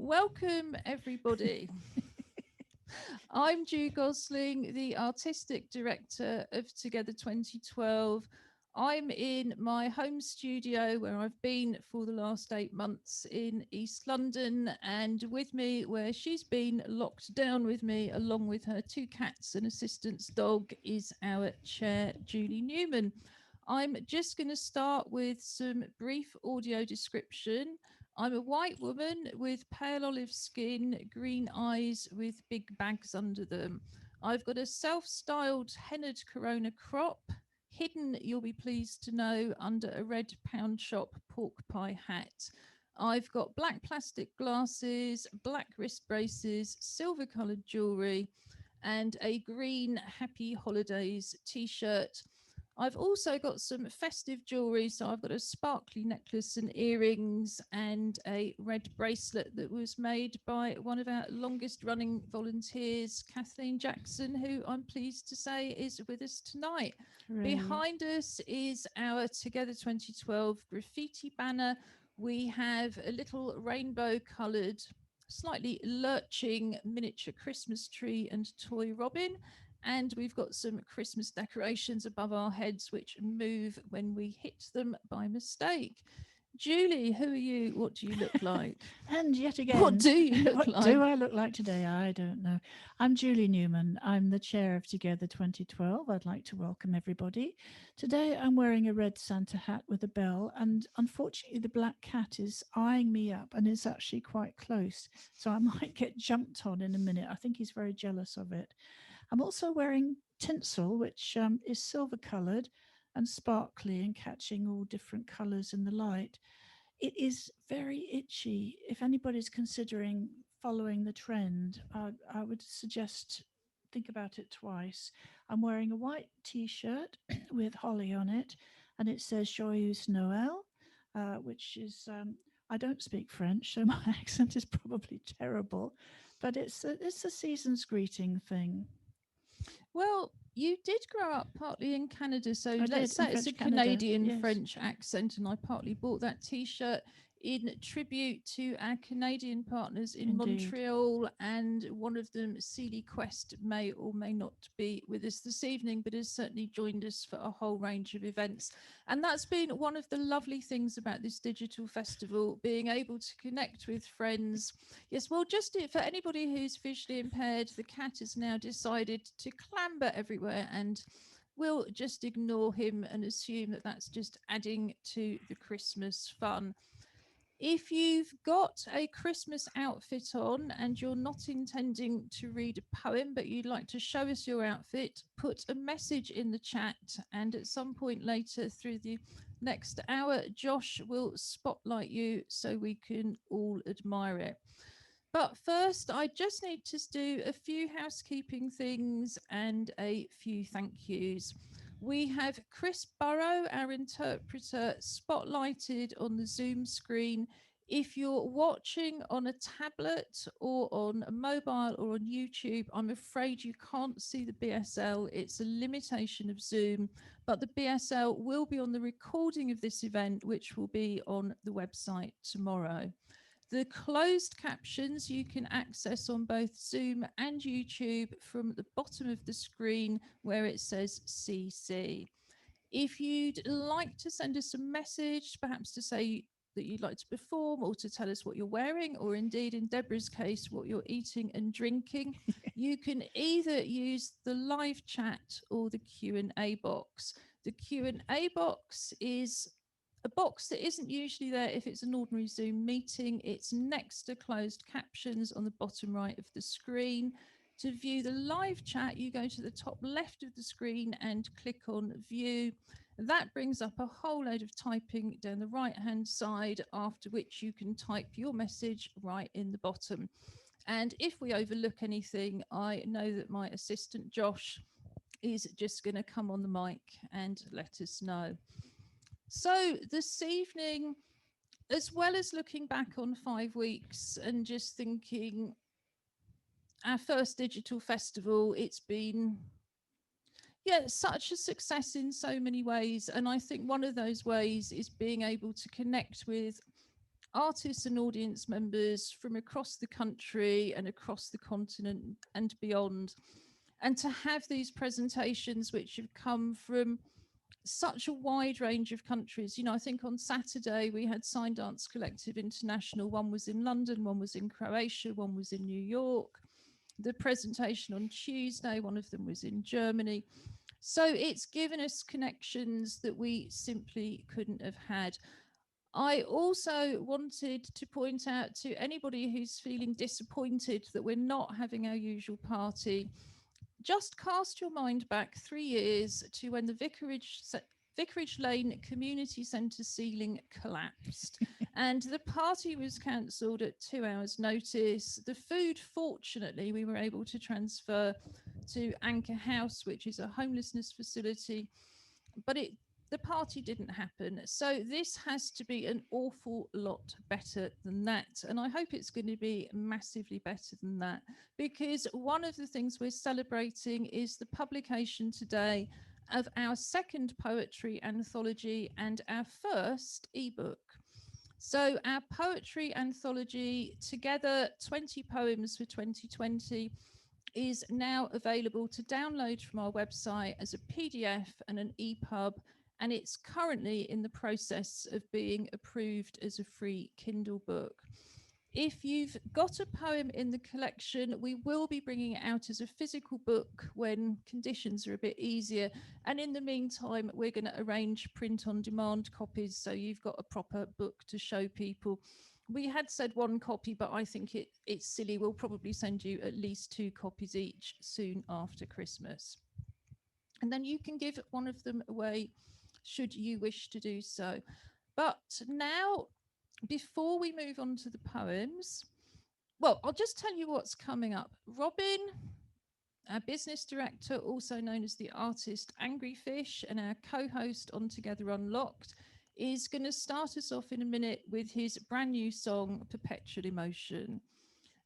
Welcome, everybody. I'm Ju Gosling, the Artistic Director of Together 2012. I'm in my home studio where I've been for the last 8 months in East London, and with me, where she's been locked down with me, along with her two cats and assistant's dog, is our chair, Julie Newman. I'm just going to start with some brief audio description. I'm a white woman with pale olive skin, green eyes with big bags under them. I've got a self styled hennaed corona crop, hidden, you'll be pleased to know, under a red pound shop pork pie hat. I've got black plastic glasses, black wrist braces, silver coloured jewellery, and a green Happy Holidays t shirt. I've also got some festive jewellery. So I've got a sparkly necklace and earrings and a red bracelet that was made by one of our longest running volunteers, Kathleen Jackson, who I'm pleased to say is with us tonight. Hooray. Behind us is our Together 2012 graffiti banner. We have a little rainbow coloured, slightly lurching miniature Christmas tree and toy robin. And we've got some Christmas decorations above our heads, which move when we hit them by mistake. Julie, who are you? What do you look like? And yet again, What do you look what like? do I look like today? I don't know. I'm Julie Newman. I'm the chair of Together 2012. I'd like to welcome everybody. Today I'm wearing a red Santa hat with a bell, and unfortunately, the black cat is eyeing me up and is actually quite close. So I might get jumped on in a minute. I think he's very jealous of it. I'm also wearing tinsel, which is silver coloured and sparkly and catching all different colours in the light. It is very itchy. If anybody's considering following the trend, I would suggest think about it twice. I'm wearing a white t-shirt with holly on it, and it says Joyeux Noël, which is I don't speak French, so my accent is probably terrible, but it's a season's greeting thing. Well, you did grow up partly in Canada, so I let's did in say it's a French Canada. Canadian Yes, French accent, and I partly bought that T-shirt in tribute to our Canadian partners in indeed. Montreal, and one of them, Sealy Quest, may or may not be with us this evening, but has certainly joined us for a whole range of events. And that's been one of the lovely things about this digital festival, being able to connect with friends. Yes, well, just for anybody who's visually impaired, the cat has now decided to clamber everywhere, and we'll just ignore him and assume that that's just adding to the Christmas fun. If you've got a Christmas outfit on and you're not intending to read a poem, but you'd like to show us your outfit, put a message in the chat. And at some point later through the next hour, Josh will spotlight you so we can all admire it. But first, I just need to do a few housekeeping things and a few thank yous. We have Chris Burrow, our interpreter, spotlighted on the Zoom screen. If you're watching on a tablet or on a mobile or on YouTube, I'm afraid you can't see the BSL. It's a limitation of Zoom, but the BSL will be on the recording of this event, which will be on the website tomorrow. The closed captions you can access on both Zoom and YouTube from the bottom of the screen where it says CC. If you'd like to send us a message, perhaps to say that you'd like to perform or to tell us what you're wearing, or indeed in Deborah's case, what you're eating and drinking, you can either use the live chat or the Q&A box. The Q&A box is a box that isn't usually there if it's an ordinary Zoom meeting. It's next to closed captions on the bottom right of the screen. To view the live chat, you go to the top left of the screen and click on view. That brings up a whole load of typing down the right hand side, after which you can type your message right in the bottom. And if we overlook anything, I know that my assistant Josh is just going to come on the mic and let us know. So this evening, as well as looking back on 5 weeks and just thinking, our first digital festival, it's been, yeah, such a success in so many ways. And I think one of those ways is being able to connect with artists and audience members from across the country and across the continent and beyond. And to have these presentations which have come from such a wide range of countries. You know, I think on Saturday we had Sign Dance Collective International. One was in London, one was in Croatia, one was in New York. The presentation on Tuesday, one of them was in Germany. So it's given us connections that we simply couldn't have had. I also wanted to point out to anybody who's feeling disappointed that we're not having our usual party, just cast your mind back 3 years to when the Vicarage Lane Community Centre ceiling collapsed and the party was cancelled at 2 hours notice. The food, fortunately, we were able to transfer to Anchor House, which is a homelessness facility, but the party didn't happen. So this has to be an awful lot better than that. And I hope it's going to be massively better than that, because one of the things we're celebrating is the publication today of our second poetry anthology and our first ebook. So our poetry anthology, together 20 poems for 2020, is now available to download from our website as a PDF and an EPUB, and it's currently in the process of being approved as a free Kindle book. If you've got a poem in the collection, we will be bringing it out as a physical book when conditions are a bit easier. And in the meantime, we're going to arrange print-on-demand copies, so you've got a proper book to show people. We had said 1 copy, but I think it's silly. We'll probably send you at least 2 copies each soon after Christmas. And then you can give one of them away should you wish to do so. But now, before we move on to the poems, well, I'll just tell you what's coming up. Robin, our business director, also known as the artist Angry Fish, and our co-host on Together Unlocked, is going to start us off in a minute with his brand new song, Perpetual Emotion.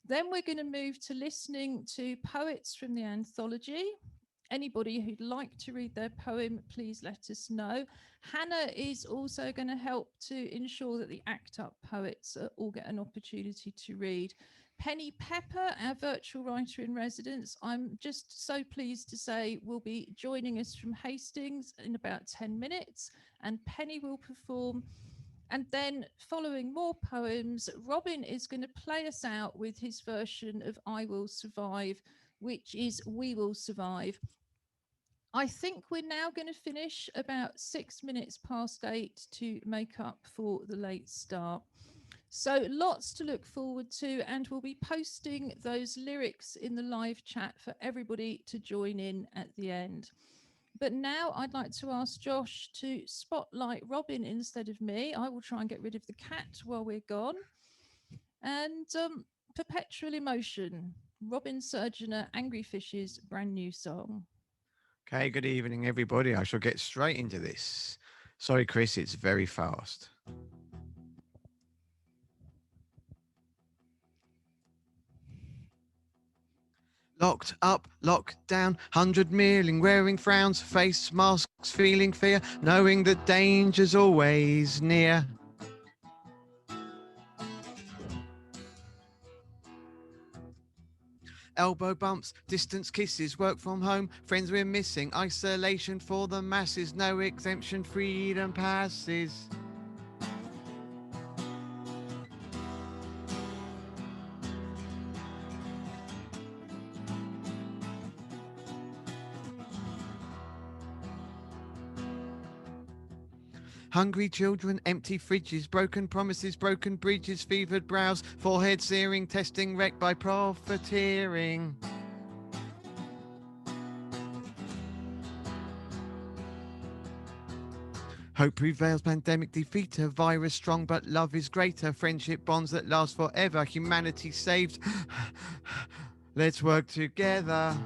Then we're going to move to listening to poets from the anthology. Anybody who'd like to read their poem, please let us know. Hannah is also going to help to ensure that the ACT UP poets all get an opportunity to read. Penny Pepper, our virtual writer in residence, I'm just so pleased to say will be joining us from Hastings in about 10 minutes, and Penny will perform. And then, following more poems, Robin is going to play us out with his version of I Will Survive, which is We Will Survive. I think we're now going to finish about 6 minutes past 8 to make up for the late start. So lots to look forward to, and we'll be posting those lyrics in the live chat for everybody to join in at the end. But now I'd like to ask Josh to spotlight Robin instead of me. I will try and get rid of the cat while we're gone. And Perpetual Emotion, Robin Surgener, Angry Fish's brand new song. Okay, good evening, everybody. I shall get straight into this. Sorry, Chris, it's very fast. Locked up, locked down, 100 million wearing frowns, face masks, feeling fear, knowing that danger's always near. Elbow bumps, distance kisses, work from home, friends we're missing, isolation for the masses, no exemption, freedom passes. Hungry children, empty fridges, broken promises, broken bridges, fevered brows, forehead searing, testing wrecked by profiteering. Hope prevails, pandemic defeater, virus strong but love is greater, friendship bonds that last forever, humanity saved. Let's work together.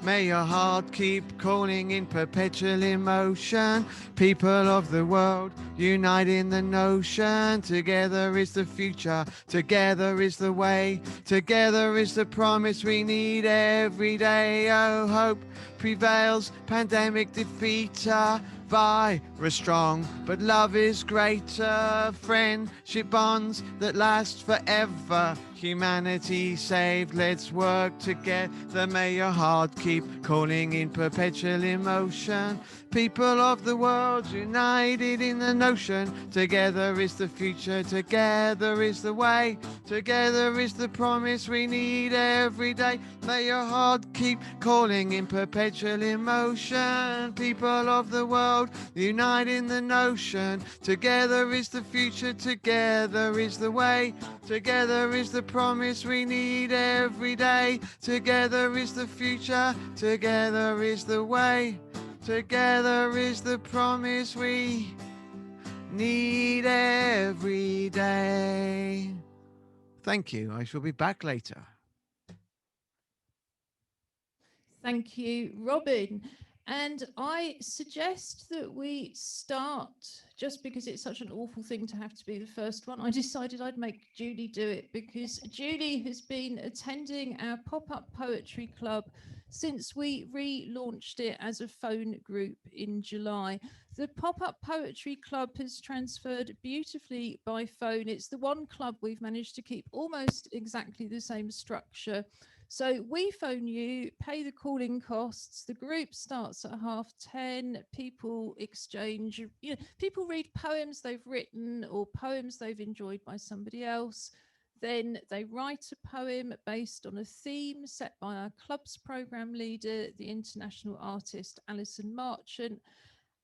May your heart keep calling in perpetual emotion. People of the world, unite in the notion. Together is the future, together is the way, together is the promise we need every day. Oh, hope prevails, pandemic defeater, virus strong, but love is greater. Friendship bonds that last forever, humanity saved. Let's work together, may your heart keep calling in perpetual emotion. People of the world united in the notion. Together is the future, together is the way, together is the promise we need every day. May your heart keep calling in perpetual emotion. People of the world unite in the notion. Together is the future, together is the way, together is the promise we need every day. Together is the future, together is the way, together is the promise we need every day. Thank you. I shall be back later. Thank you, Robin. And I suggest that we start, just because it's such an awful thing to have to be the first one, I decided I'd make Julie do it, because Julie has been attending our pop-up poetry club since we relaunched it as a phone group in July. The pop-up poetry club has transferred beautifully by phone. It's the one club we've managed to keep almost exactly the same structure. So we phone you, pay the calling costs. The group starts at 10:30. People exchange, people read poems they've written or poems they've enjoyed by somebody else. Then they write a poem based on a theme set by our club's program leader, the international artist Alison Marchant.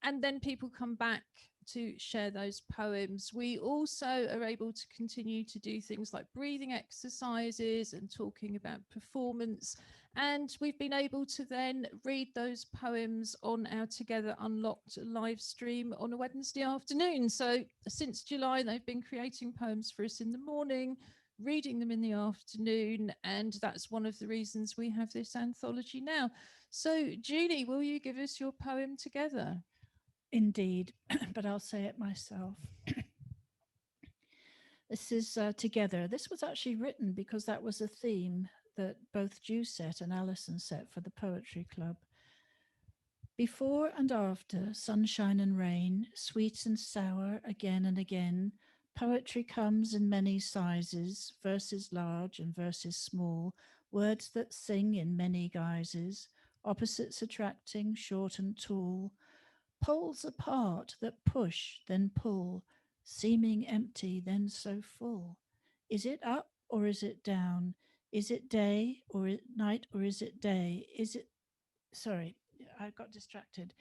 And then people come back to share those poems. We also are able to continue to do things like breathing exercises and talking about performance. And we've been able to then read those poems on our Together Unlocked live stream on a Wednesday afternoon. So since July, they've been creating poems for us in the morning, reading them in the afternoon. And that's one of the reasons we have this anthology now. So Julie, will you give us your poem Together? Indeed, but I'll say it myself. This is Together. This was actually written because that was a theme that both Ju set and Alison set for the Poetry Club. Before and after sunshine and rain, sweet and sour again and again, poetry comes in many sizes, verses large and verses small, words that sing in many guises, opposites attracting, short and tall, poles apart that push, then pull, seeming empty, then so full. Is it up or is it down? Is it day or night or is it day? Is it, sorry, I got distracted.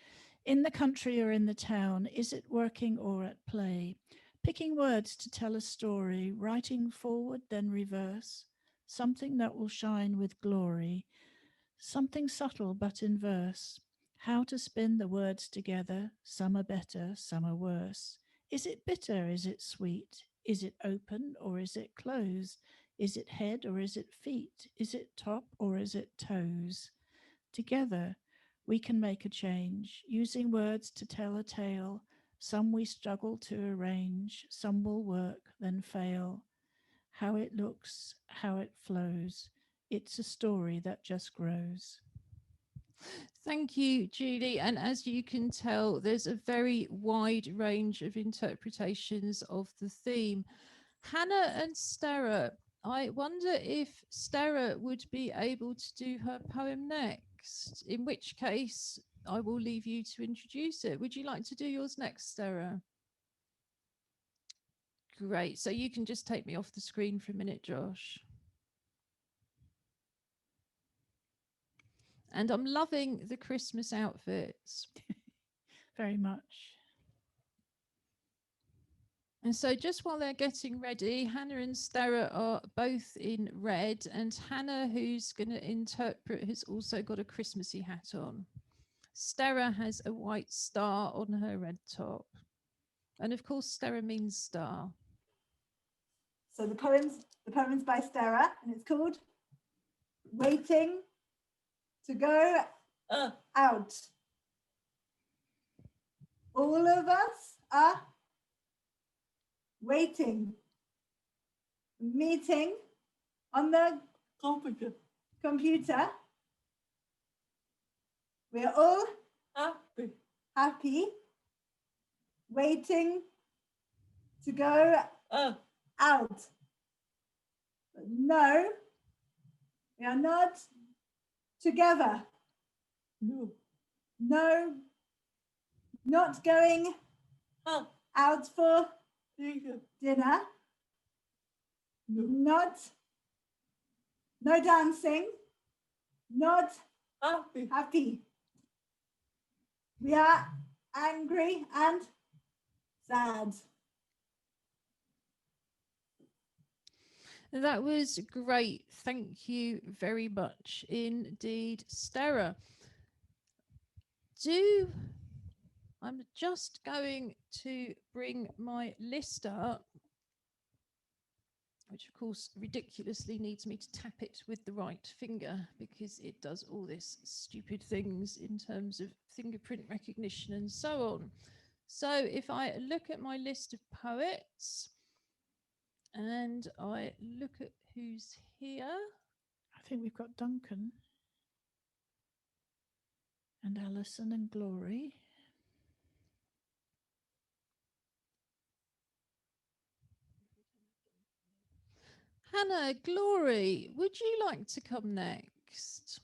In the country or in the town? Is it working or at play? Picking words to tell a story, writing forward, then reverse, something that will shine with glory, something subtle but in verse. How to spin the words together, some are better, some are worse. Is it bitter, is it sweet? Is it open or is it closed? Is it head or is it feet? Is it top or is it toes? Together, we can make a change, using words to tell a tale. Some we struggle to arrange, some will work, then fail. How it looks, how it flows. It's a story that just grows. Thank you, Julie. And as you can tell, there's a very wide range of interpretations of the theme. Hannah and Stara, I wonder if Stara would be able to do her poem next, in which case I will leave you to introduce it. Would you like to do yours next, Stara? Great. So you can just take me off the screen for a minute, Josh. And I'm loving the Christmas outfits. Very much. And so just while they're getting ready, Hannah and Stara are both in red, and Hannah, who's going to interpret, has also got a Christmassy hat on. Stara has a white star on her red top. And of course, Stara means star. So the poem's by Stara, and it's called Waiting to Go Out. All of us are waiting, meeting on the computer. We're all happy, waiting to go out. But no, we are not together. No, not going out for dinner. Not, no dancing. Not happy. We are angry and sad. That was great. Thank you very much indeed, Stera. I'm just going to bring my list up, which of course ridiculously needs me to tap it with the right finger because it does all this stupid things in terms of fingerprint recognition and so on. So if I look at my list of poets and I look at who's here. I think we've got Duncan and Alison and Glory. Hannah, Glory, would you like to come next?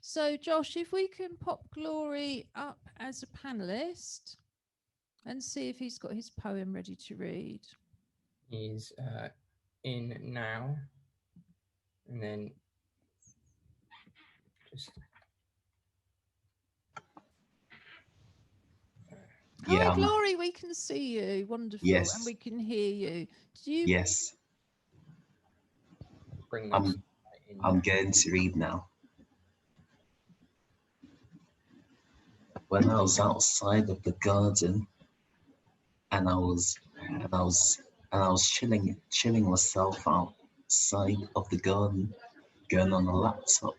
So Josh, if we can pop Glory up as a panelist and see if he's got his poem ready to read. He's in now, and then just Hi, Glory, we can see you. Wonderful. Yes. And we can hear you. Do you? Yes, bring those in. I'm going to read now. When I was outside of the garden, and I was chilling myself outside of the garden, going on a laptop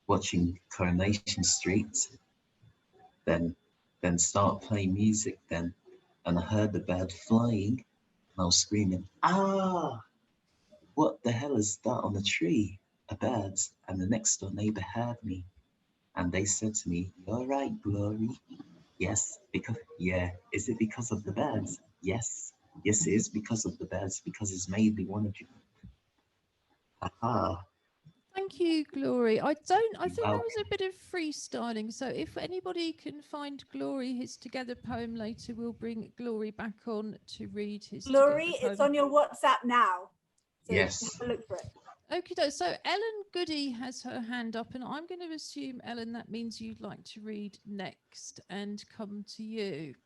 watching Coronation Street. Then start playing music then, and I heard the bird flying, and I was screaming, "Ah! What the hell is that on the tree? A bird." And the next door neighbor heard me, and they said to me, "You're right, Glory." Yes, is it because of the birds? Yes, it is because of the birds, because it's made me want to. Aha. Thank you, Glory. I think that welcome. was a bit of freestyling. So if anybody can find Glory his Together poem later, we'll bring Glory back on to read his Glory, Together it's poem. on your WhatsApp now. So Yes. you can look for it. Okay, so Ellen Goody has her hand up, and I'm going to assume, Ellen, that means you'd like to read next and come to you.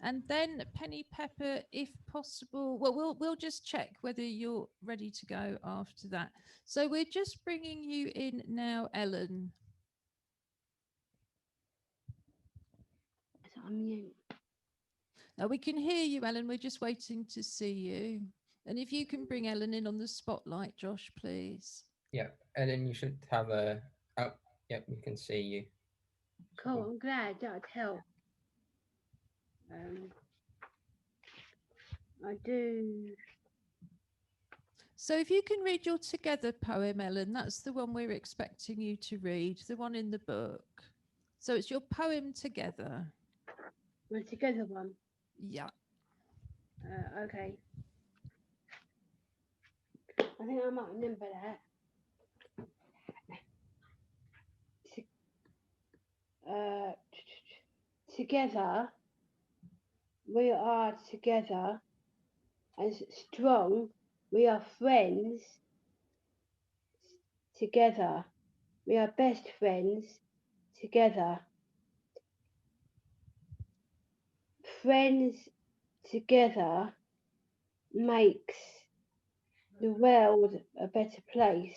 And then Penny Pepper, if possible. Well, we'll just check whether you're ready to go after that. So we're just bringing you in now, Ellen. I'm mute. Now we can hear you, Ellen. We're just waiting to see you. And if you can bring Ellen in on the spotlight, Josh, please. Yeah, Ellen, you should have a. Oh, yep, we can see you. Cool, I'm glad that helped. I do. So if you can read your Together poem, Ellen, that's the one we're expecting you to read, the one in the book. So it's your poem Together. The Together one. Yeah. Okay. I think I might remember that. Together, we are together, and strong, we are friends. Together, we are best friends. Together, friends together makes the world a better place.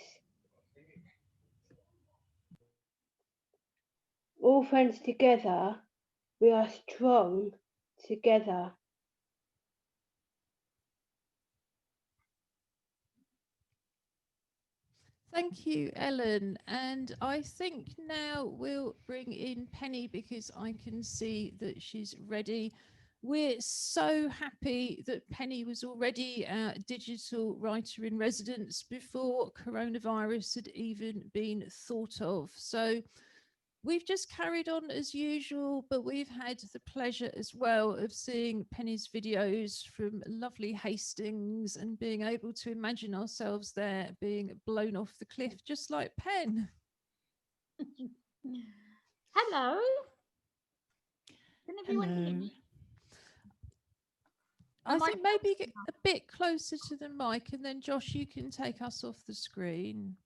All friends together, we are strong together. Thank you, Ellen. And I think now we'll bring in Penny because I can see that she's ready. We're so happy that Penny was already our digital writer in residence before coronavirus had even been thought of. So we've just carried on as usual, but we've had the pleasure as well of seeing Penny's videos from lovely Hastings and being able to imagine ourselves there being blown off the cliff, just like Pen. Hello. Can everyone hear Hello. me? I Am I think maybe get a bit closer to the mic, and then Josh, you can take us off the screen.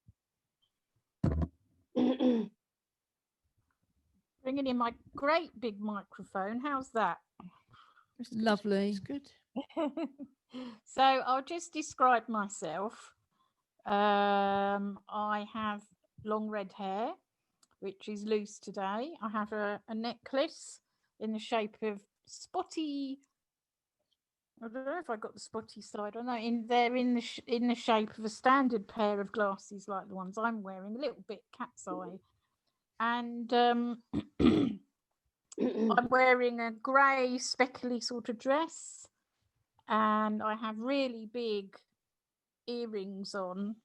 bringing in my great big microphone? How's that? It's good. Lovely. It's good. So I'll just describe myself. I have long red hair, which is loose today. I have a necklace in the shape of spotty. I don't know if I got the spotty side. I know they're in the shape of a standard pair of glasses like the ones I'm wearing, a little bit cat's eye. And I'm wearing a grey speckly sort of dress, and I have really big earrings on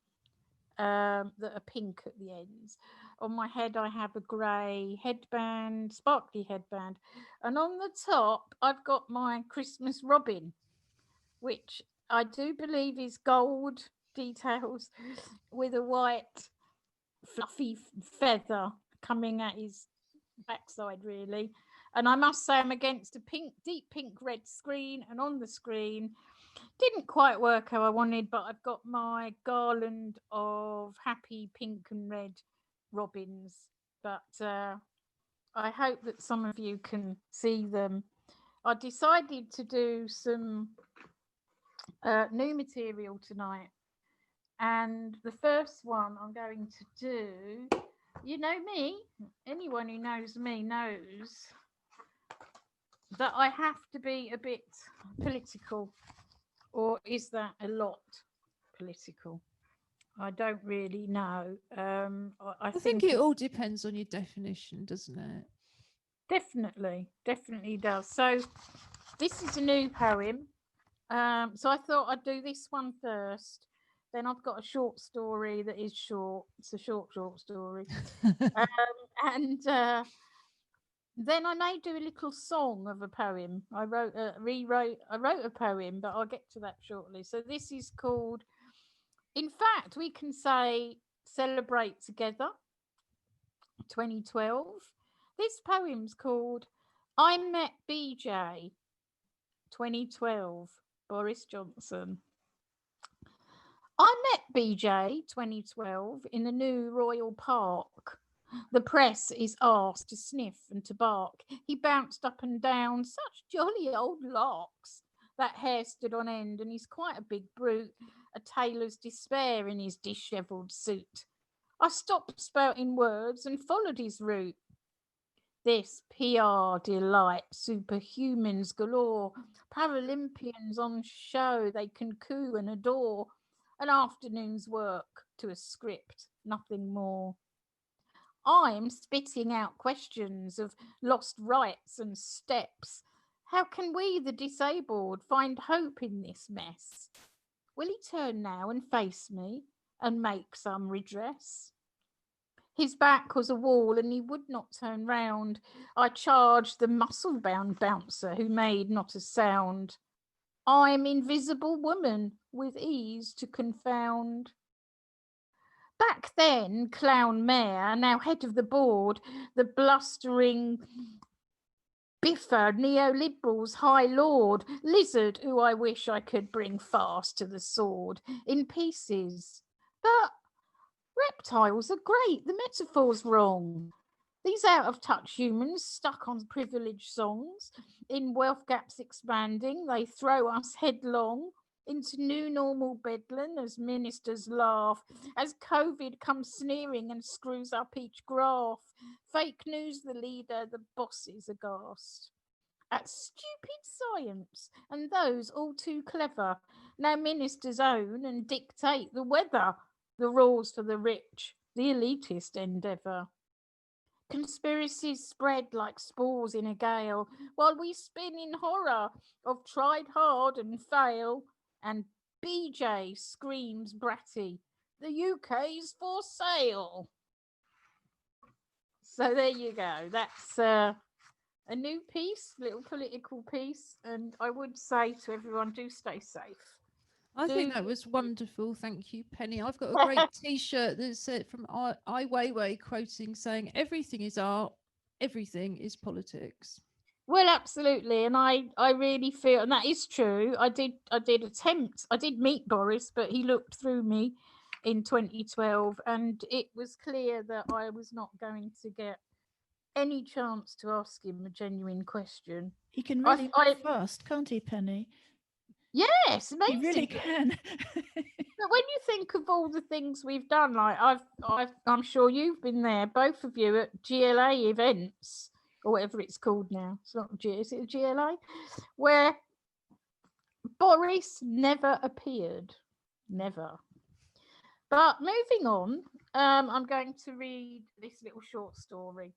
that are pink at the ends. On my head I have a grey headband, sparkly headband, and on the top I've got my Christmas robin, which I do believe is gold details with a white fluffy feather coming at his backside, really. And I must say I'm against a deep pink red screen, and on the screen didn't quite work how I wanted, but I've got my garland of happy pink and red robins. But I hope that some of you can see them. I decided to do some new material tonight, and the first one I'm going to do, you know me, anyone who knows me knows that I have to be a bit political. Or is that a lot political? I don't really know. I think it all depends on your definition, doesn't it? Definitely does. So this is a new poem. So I thought I'd do this one first. Then I've got a short story that is short. It's a short story. And then I may do a little song of a poem. I wrote a poem, but I'll get to that shortly. So this is called, in fact, we can say Celebrate Together 2012. This poem's called I Met BJ 2012, Boris Johnson. I met BJ 2012 in the new Royal Park. The press is asked to sniff and to bark. He bounced up and down, such jolly old locks. That hair stood on end, and he's quite a big brute, a tailor's despair in his dishevelled suit. I stopped spouting words and followed his route. This PR delight, superhumans galore, Paralympians on show, they can coo and adore. An afternoon's work to a script, nothing more. I'm spitting out questions of lost rights and steps. How can we, the disabled, find hope in this mess? Will he turn now and face me and make some redress? His back was a wall and he would not turn round. I charged the muscle-bound bouncer who made not a sound. I'm invisible woman with ease to confound. Back then, clown mayor, now head of the board, the blustering biffer, neoliberals, high lord, lizard who I wish I could bring fast to the sword, in pieces. But reptiles are great, the metaphor's wrong. These out-of-touch humans stuck on privileged songs, in wealth gaps expanding, they throw us headlong into new normal bedlam as ministers laugh, as COVID comes sneering and screws up each graph. Fake news, the leader, the bosses aghast at stupid science, and those all too clever. Now ministers own and dictate the weather. the rules for the rich, the elitist endeavour. Conspiracies spread like spores in a gale, while we spin in horror of tried hard and fail. And BJ screams bratty, the UK's for sale. So there you go. That's a new piece, little political piece. And I would say to everyone, do stay safe. I think that was wonderful. Thank you, Penny. I've got a great T-shirt that's from Ai Weiwei quoting saying, "Everything is art, everything is politics." Well, absolutely, and I really feel, and that is true. I did meet Boris, but he looked through me in 2012, and it was clear that I was not going to get any chance to ask him a genuine question. He can really move fast, can't he, Penny? Yes, amazing. He really can. But when you think of all the things we've done, like I'm sure you've been there, both of you, at GLA events or whatever it's called now. It's not is it a GLA? Where Boris never appeared. Never. But moving on, I'm going to read this little short story.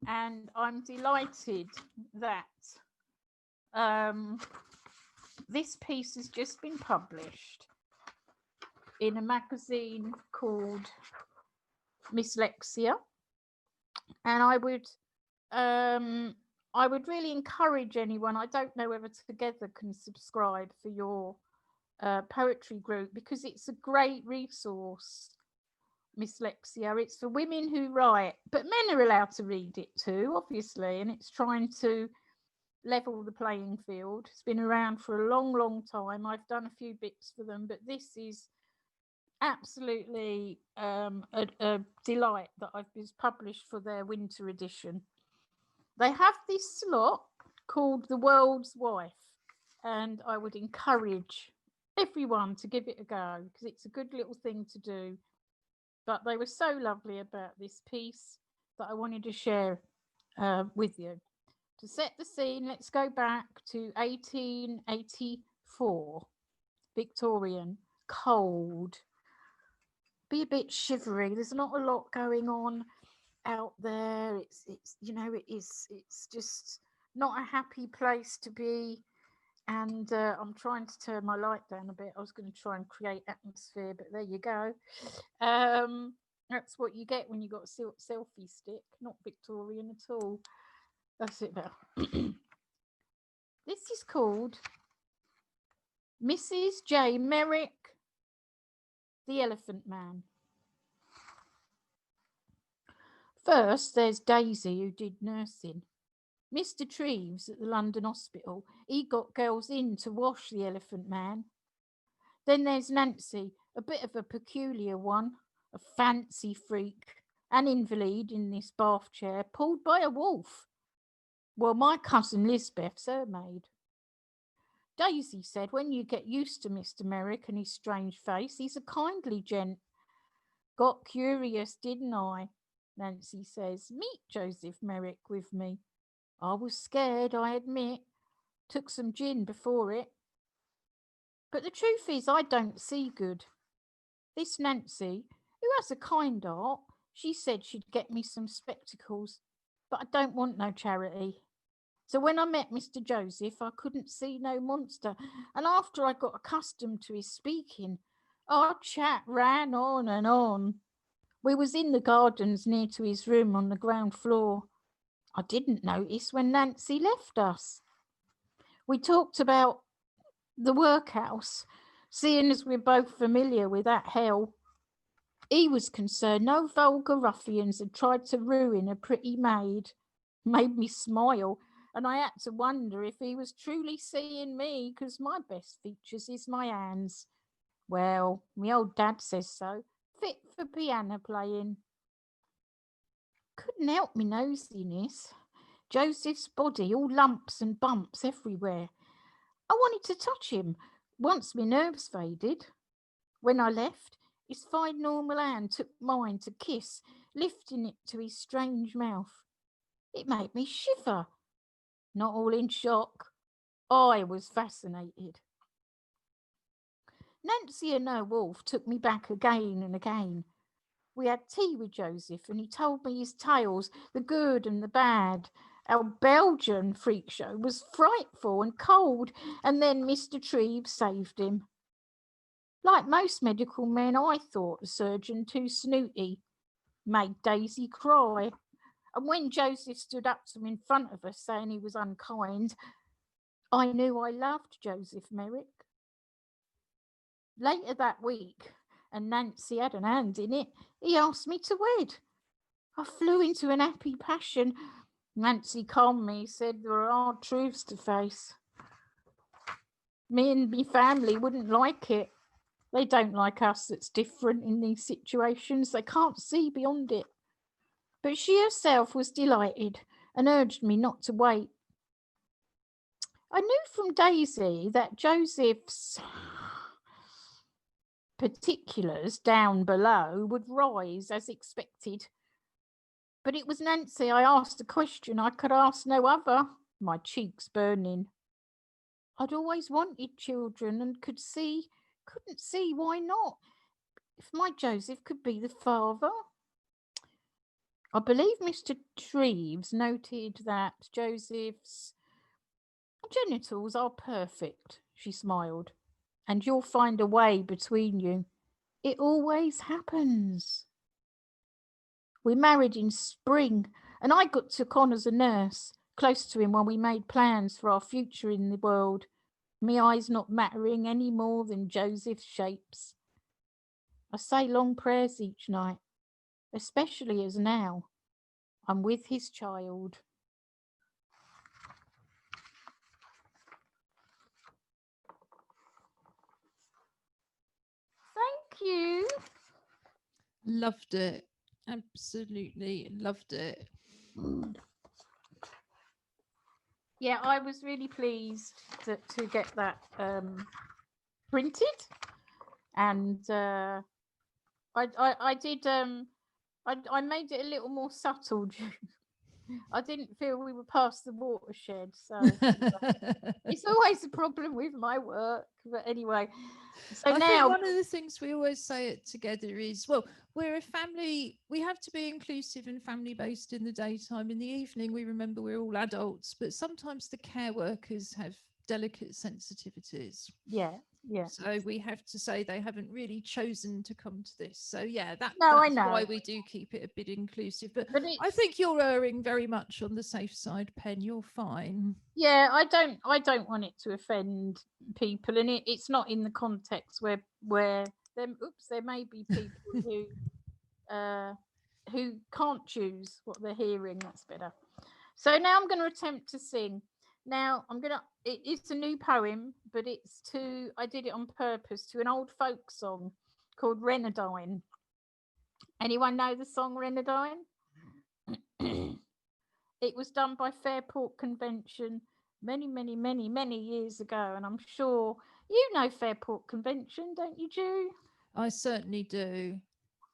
And I'm delighted that this piece has just been published in a magazine called Mislexia, and I would really encourage anyone. I don't know whether Together can subscribe for your poetry group, because it's a great resource. Mislexia, it's for women who write, but men are allowed to read it too, obviously, and it's trying to level the playing field. It's been around for a long time. I've done a few bits for them, but this is absolutely a delight that I've been published for their winter edition. They have this slot called The World's Wife, and I would encourage everyone to give it a go, because it's a good little thing to do. But they were so lovely about this piece that I wanted to share with you. To set the scene, let's go back to 1884, Victorian, cold, be a bit shivery. There's not a lot going on out there. It's just not a happy place to be. And I'm trying to turn my light down a bit. I was going to try and create atmosphere, but there you go. That's what you get when you got a selfie stick. Not Victorian at all. That's it now. This is called Mrs. J. Merrick, the Elephant Man. First, there's Daisy, who did nursing. Mr. Treves at the London Hospital, he got girls in to wash the Elephant Man. Then there's Nancy, a bit of a peculiar one, a fancy freak, an invalid in this bath chair, pulled by a wolf. Well, my cousin Lisbeth's her maid. Daisy said, when you get used to Mr. Merrick and his strange face, he's a kindly gent. Got curious, didn't I? Nancy says, meet Joseph Merrick with me. I was scared, I admit. Took some gin before it. But the truth is, I don't see good. This Nancy, who has a kind heart, she said she'd get me some spectacles, but I don't want no charity. So when I met Mr. Joseph, I couldn't see no monster. And after I got accustomed to his speaking, our chat ran on and on. We was in the gardens near to his room on the ground floor. I didn't notice when Nancy left us. We talked about the workhouse, seeing as we're both familiar with that hell. He was concerned no vulgar ruffians had tried to ruin a pretty maid. Made me smile, and I had to wonder if he was truly seeing me, because my best features is my hands. Well, my old dad says so, fit for piano playing. Couldn't help me nosiness. Joseph's body, all lumps and bumps everywhere. I wanted to touch him once my nerves faded. When I left, his fine normal hand took mine to kiss, lifting it to his strange mouth. It made me shiver. Not all in shock. I was fascinated. Nancy and her wolf took me back again and again. We had tea with Joseph and he told me his tales, the good and the bad. Our Belgian freak show was frightful and cold, and then Mr. Treves saved him. Like most medical men, I thought the surgeon too snooty, made Daisy cry. And when Joseph stood up to me in front of us saying he was unkind, I knew I loved Joseph Merrick. Later that week, and Nancy had an hand in it, he asked me to wed. I flew into an happy passion. Nancy calmed me, said there are hard truths to face. Me and me family wouldn't like it. They don't like us that's different in these situations. They can't see beyond it. But she herself was delighted and urged me not to wait. I knew from Daisy that Joseph's particulars down below would rise as expected. But it was Nancy I asked a question I could ask no other, my cheeks burning. I'd always wanted children and couldn't see why not, if my Joseph could be the father. I believe Mr. Treves noted that Joseph's genitals are perfect, she smiled, and you'll find a way between you. It always happens. We married in spring, and I took on as a nurse, close to him while we made plans for our future in the world, me eyes not mattering any more than Joseph's shapes. I say long prayers each night, especially as now I'm with his child. Thank you. Loved it. Absolutely loved it. Yeah, I was really pleased to get that printed, and I did I made it a little more subtle. I didn't feel we were past the watershed, so it's always a problem with my work. But anyway, so I now think one of the things we always say it together is, well, we're a family. We have to be inclusive and family based in the daytime. In the evening, we remember we're all adults, but sometimes the care workers have delicate sensitivities. yeah. So we have to say they haven't really chosen to come to this. So yeah, No, that's I know. why we do keep it a bit inclusive. But But I think you're erring very much on the safe side, Pen. You're fine. yeah, I don't want it to offend people, and it's not in the context where there may be people who can't choose what they're hearing. That's better. So now I'm going to attempt to sing. Now it's a new poem, but I did it on purpose to an old folk song called Renadine. Anyone know the song Renadine? It was done by Fairport Convention many years ago, and I'm sure you know Fairport Convention, don't you, Ju? I certainly do.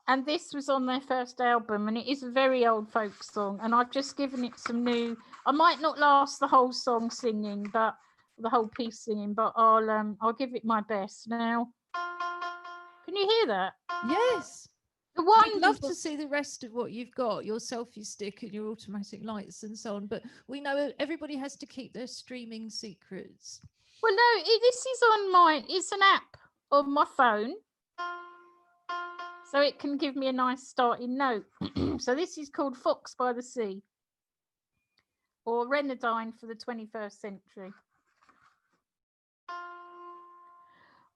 And this was on their first album, and it is a very old folk song, and I've just given it some new. I might not last the whole song singing, but the whole piece singing, but I'll give it my best. Now, can you hear that? Yes. The I'd love wonderful- to see the rest of what you've got, your selfie stick and your automatic lights and so on. But we know everybody has to keep their streaming secrets. Well, no, this is on it's an app on my phone. So it can give me a nice starting note. So this is called Fox by the Sea, or Renadine for the 21st century.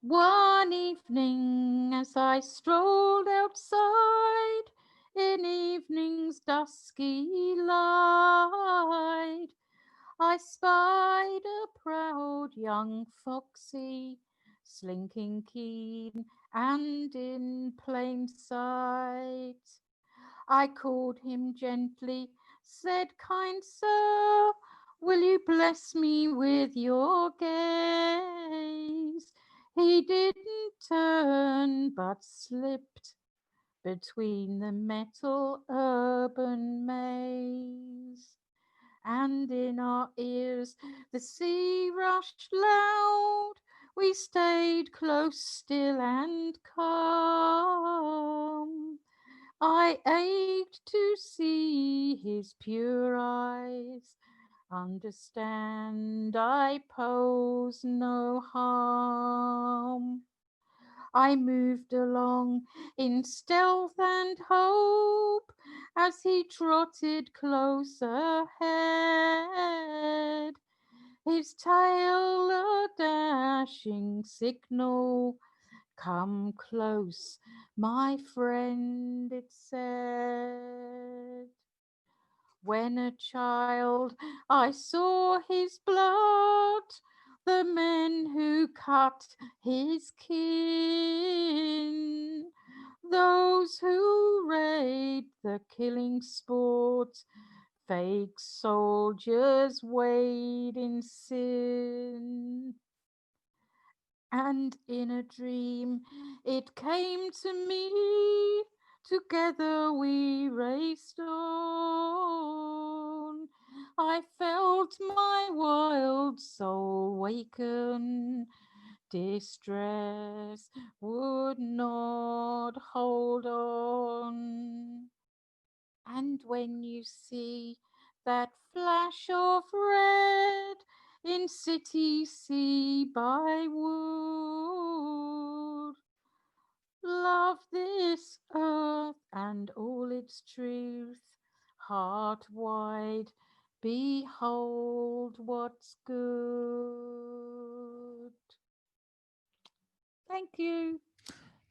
One evening as I strolled outside in evening's dusky light, I spied a proud young foxy, slinking keen and in plain sight. I called him gently, said, kind sir, will you bless me with your gaze? He didn't turn, but slipped between the metal urban maze. And in our ears the sea rushed loud we stayed close, still and calm. I ached to see his pure eyes, understand I pose no harm. I moved along in stealth and hope as he trotted close ahead. His tail a dashing signal, "Come close, my friend," it said. When a child I saw his blood, the men who cut his kin, those who raid the killing sport, fake soldiers wade in sin. And in a dream it came to me, together we raced on. I felt my wild soul waken, distress would not hold on. And when you see that flash of red in city, sea by wood, love this earth and all its truth, heart wide, behold what's good. Thank you.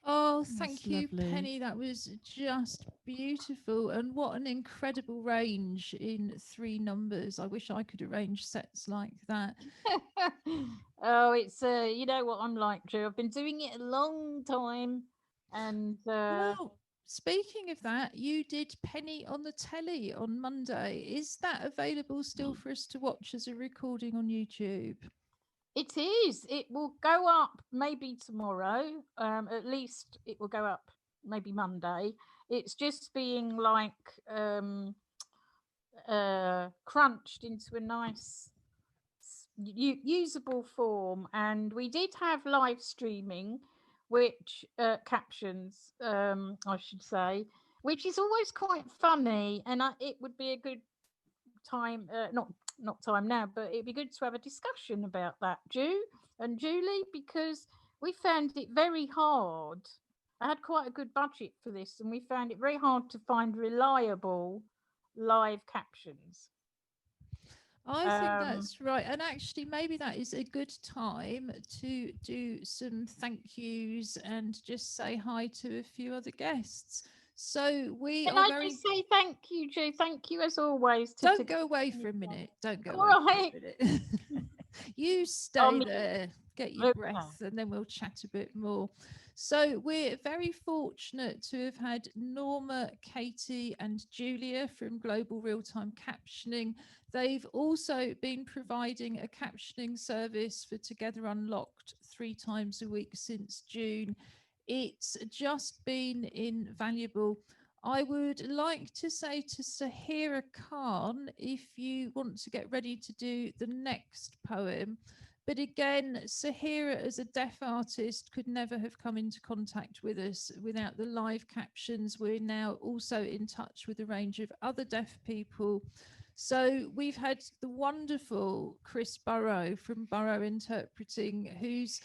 Oh, That's thank you, lovely. Penny. That was just beautiful. And what an incredible range in 3 numbers. I wish I could arrange sets like that. Oh, it's you know what I'm like, Drew. I've been doing it a long time, and Well, speaking of that, you did Penny on the telly on Monday. Is that available still for us to watch as a recording on YouTube? it is. It will go up maybe tomorrow. At least it will go up maybe Monday. It's just being like crunched into a nice usable form, and we did have live streaming, which captions I should say, which is always quite funny, and it would be a good time, not time now, but it'd be good to have a discussion about that, Ju and Julie, because we found it very hard. I had quite a good budget for this, and we found it very hard to find reliable live captions. I think that's right. And actually, maybe that is a good time to do some thank yous and just say hi to a few other guests. So we Can are I very. just say thank you, Ju? Thank you as always. Don't go away for a minute. Don't go All away right. for a minute. You stay On me. there, get your Okay. breath, and then we'll chat a bit more. So we're very fortunate to have had Norma, Katie, and Julia from Global Real-Time Captioning. They've also been providing a captioning service for Together Unlocked 3 times a week since June. It's just been invaluable. I would like to say to Sahira Khan, if you want to get ready to do the next poem. But again, Sahira, as a deaf artist, could never have come into contact with us without the live captions. We're now also in touch with a range of other deaf people. So we've had the wonderful Chris Burrow from Burrow Interpreting, who's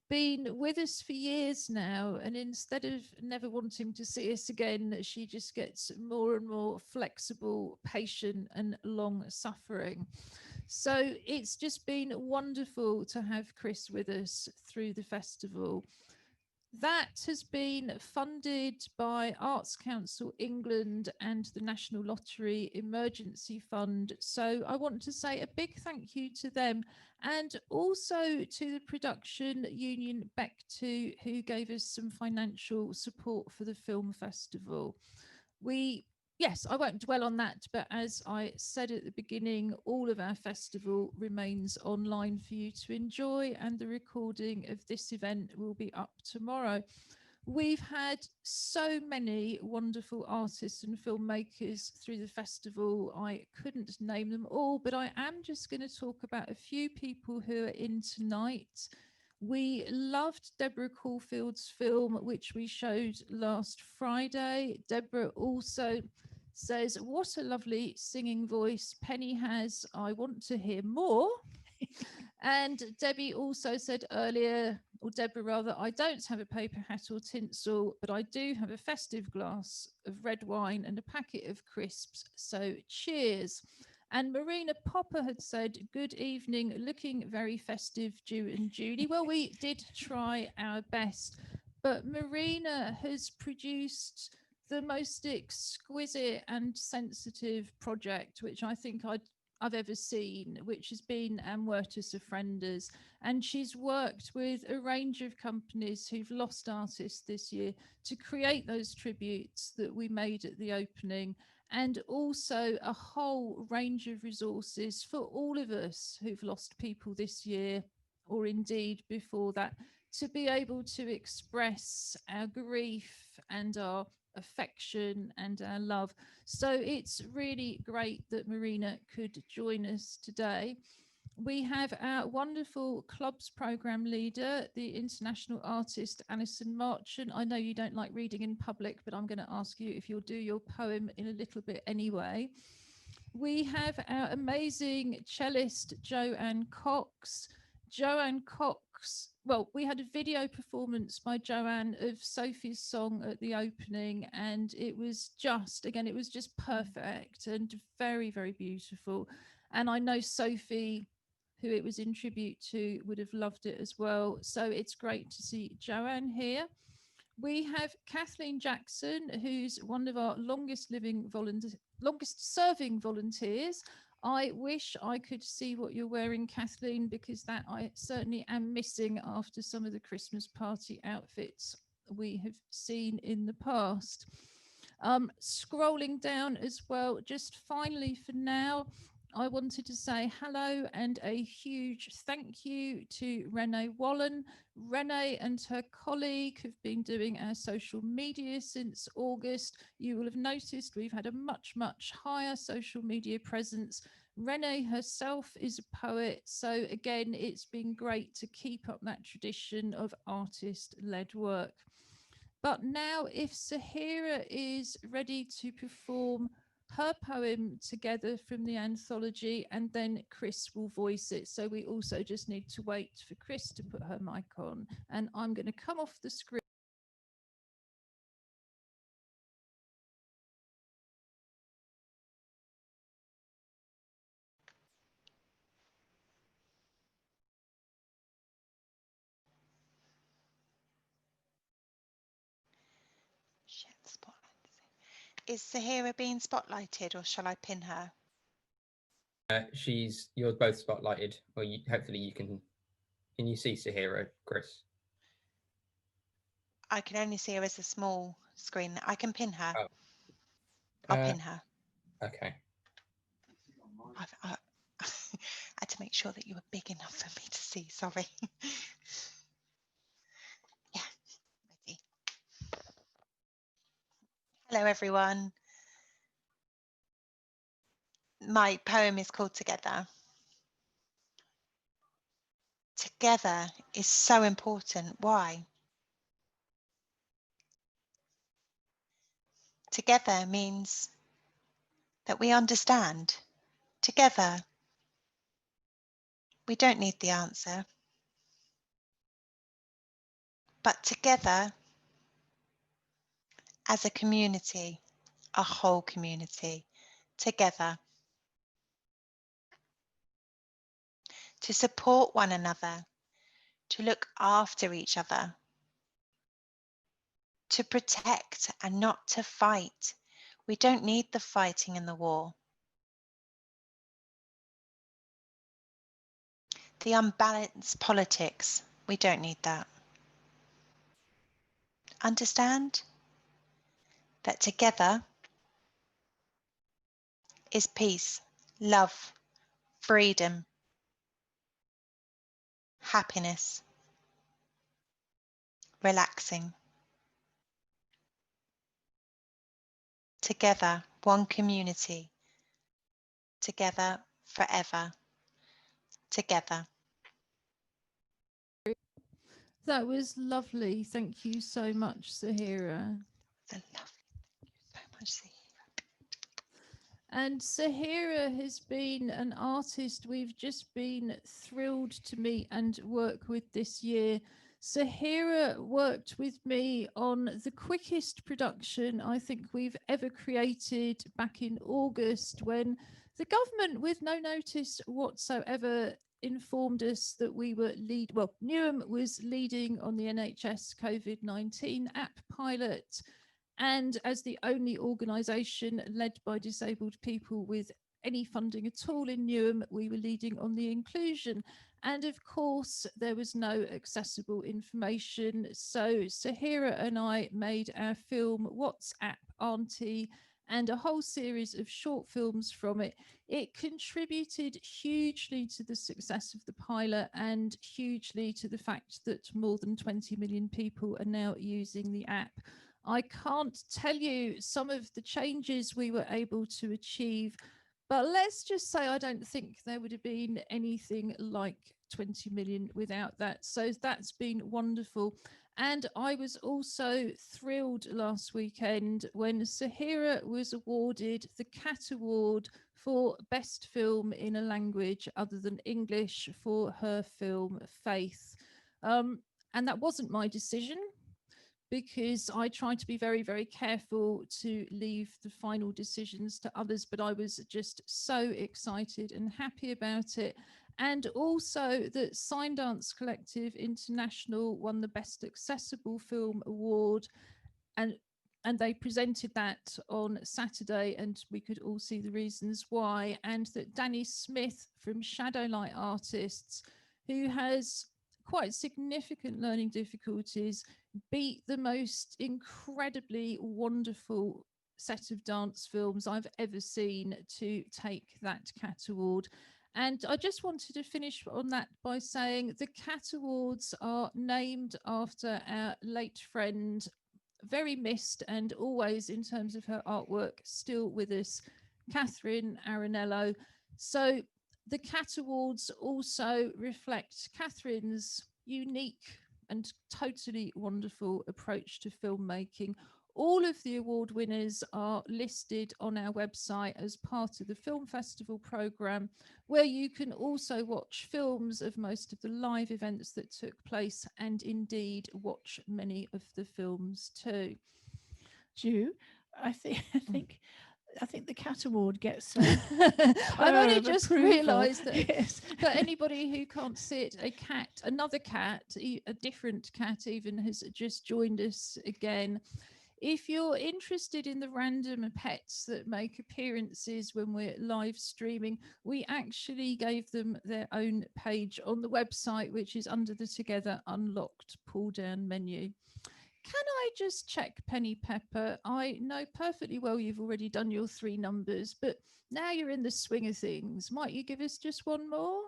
been with us for years now, and instead of never wanting to see us again, she just gets more and more flexible, patient, and long suffering. So it's just been wonderful to have Chris with us through the festival. That has been funded by Arts Council England and the National Lottery Emergency Fund. So I want to say a big thank you to them, and also to the production union Beck2, who gave us some financial support for the film festival. Yes, I won't dwell on that, but as I said at the beginning, all of our festival remains online for you to enjoy, and the recording of this event will be up tomorrow. We've had so many wonderful artists and filmmakers through the festival. I couldn't name them all, but I am just going to talk about a few people who are in tonight. We loved Deborah Caulfield's film, which we showed last Friday. Deborah also says, what a lovely singing voice Penny has. I want to hear more. And Debbie also said earlier, or Deborah rather, I don't have a paper hat or tinsel, but I do have a festive glass of red wine and a packet of crisps. So cheers. And Marina Popper had said, good evening, looking very festive, Ju and Judy. Well, we did try our best, but Marina has produced the most exquisite and sensitive project, which I think I've ever seen, which has been Amwertus Offrenders. And she's worked with a range of companies who've lost artists this year to create those tributes that we made at the opening, and also a whole range of resources for all of us who've lost people this year, or indeed before that, to be able to express our grief and our affection and our love. So it's really great that Marina could join us today. We have our wonderful clubs program leader, the international artist Alison Marchant. I know you don't like reading in public, but I'm going to ask you if you'll do your poem in a little bit anyway. We have our amazing cellist Joanne Cox. Joanne Cox, well, we had a video performance by Joanne of Sophie's song at the opening, and it was just, again, it was just perfect and very, very beautiful. And I know Sophie, who it was in tribute to, would have loved it as well. So it's great to see Joanne here. We have Kathleen Jackson, who's one of our longest serving volunteers. I wish I could see what you're wearing, Kathleen, because that I certainly am missing after some of the Christmas party outfits we have seen in the past. Scrolling down as well, just finally for now, I wanted to say hello and a huge thank you to Renee Wallen. Renee and her colleague have been doing our social media since August. You will have noticed we've had a much, much higher social media presence. Renee herself is a poet, so again, it's been great to keep up that tradition of artist-led work. But now, if Sahira is ready to perform her poem Together from the anthology, and then Chris will voice it. So we also just need to wait for Chris to put her mic on, and I'm going to come off the screen. Is Sahira being spotlighted, or shall I pin her? You're both spotlighted, or hopefully you can you see Sahira, Chris? I can only see her as a small screen. I can pin her. Oh. I'll pin her. Okay. I had to make sure that you were big enough for me to see. Sorry. Yeah, ready. Hello, everyone. My poem is called Together. Together is so important. Why? Together means that we understand. Together, we don't need the answer. But together, as a community, a whole community, together, to support one another, to look after each other, to protect and not to fight. We don't need the fighting and the war. The unbalanced politics, we don't need that. Understand that together is peace, love, freedom, happiness, relaxing. Together, one community. Together, forever. Together. That was lovely. Thank you so much, Sahira. The love. So much. See. And Sahira has been an artist we've just been thrilled to meet and work with this year. Sahira worked with me on the quickest production I think we've ever created back in August, when the government, with no notice whatsoever, informed us that we were Newham was leading on the NHS COVID-19 app pilot. And as the only organisation led by disabled people with any funding at all in Newham, we were leading on the inclusion. And of course, there was no accessible information. So Sahira and I made our film WhatsApp Auntie and a whole series of short films from it. It contributed hugely to the success of the pilot and hugely to the fact that more than 20 million people are now using the app. I can't tell you some of the changes we were able to achieve, but let's just say I don't think there would have been anything like 20 million without that. So that's been wonderful. And I was also thrilled last weekend when Sahira was awarded the CAT Award for Best Film in a Language Other Than English for her film Faith. And that wasn't my decision, because I try to be very, very careful to leave the final decisions to others, but I was just so excited and happy about it. And also that Sign Dance Collective International won the Best Accessible Film Award, and they presented that on Saturday, and we could all see the reasons why. And that Danny Smith from Shadowlight Artists, who has quite significant learning difficulties, beat the most incredibly wonderful set of dance films I've ever seen to take that CAT Award. And I just wanted to finish on that by saying the CAT Awards are named after our late friend, very missed and always, in terms of her artwork, still with us, Catherine Aronello. So the CAT Awards also reflect Catherine's unique and totally wonderful approach to filmmaking. All of the award winners are listed on our website as part of the Film Festival programme, where you can also watch films of most of the live events that took place, and indeed watch many of the films too. Ju, I think the CAT Award gets. I've only just approval. realised that Yes. for anybody who can't see it, another cat, a different cat even, has just joined us again. If you're interested in the random pets that make appearances when we're live streaming, we actually gave them their own page on the website, which is under the Together Unlocked pull down menu. Can I just check, Penny Pepper? I know perfectly well you've already done your 3 numbers, but now you're in the swing of things. Might you give us just one more?